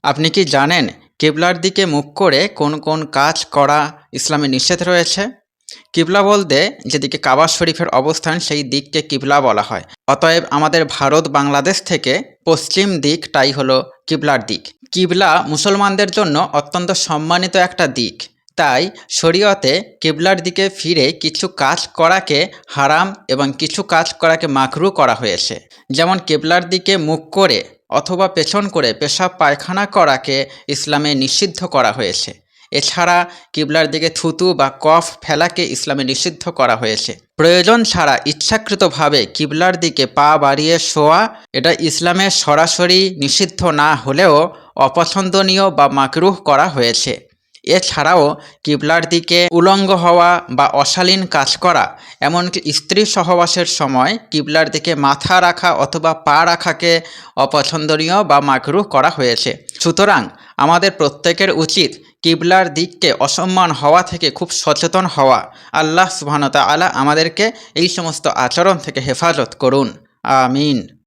আপনি কি জানেন কিবলার দিকে মুখ করে কোন কোন কাজ করা ইসলামে নিষেধ রয়েছে? কিবলা বলতে যেদিকে কাবা শরীফের অবস্থান সেই দিককে কিবলা বলা হয়। অতএব আমাদের ভারত বাংলাদেশ থেকে পশ্চিম দিকটাই হলো কিবলার দিক। কিবলা মুসলমানদের জন্য অত্যন্ত সম্মানিত একটা দিক। তাই শরীয়তে কিবলার দিকে ফিরে কিছু কাজ করাকে হারাম এবং কিছু কাজ করাকে মাকরুহ করা হয়েছে। যেমন কিবলার দিকে মুখ করে অথবা পেছন করে পেশাব পায়খানা করাকে ইসলামে নিষিদ্ধ করা হয়েছে। এছাড়া কিবলার দিকে থুতু বা কফ ফেলাকে ইসলামে নিষিদ্ধ করা হয়েছে। প্রয়োজন ছাড়া ইচ্ছাকৃতভাবে কিবলার দিকে পা বাড়িয়ে শোয়া এটা ইসলামে সরাসরি নিষিদ্ধ না হলেও অপছন্দনীয় বা মাকরুহ করা হয়েছে। এছাড়াও কিবলার দিকে উলঙ্গ হওয়া বা অশালীন কাজ করা, এমনকি স্ত্রী সহবাসের সময় কিবলার দিকে মাথা রাখা অথবা পা রাখাকে অপছন্দনীয় বা মাকরুহ করা হয়েছে। সুতরাং আমাদের প্রত্যেকের উচিত কিবলার দিককে অসম্মান হওয়া থেকে খুব সচেতন হওয়া। আল্লাহ সুবহানাহু ওয়া তাআলা আমাদেরকে এই সমস্ত আচরণ থেকে হেফাজত করুন। আমিন।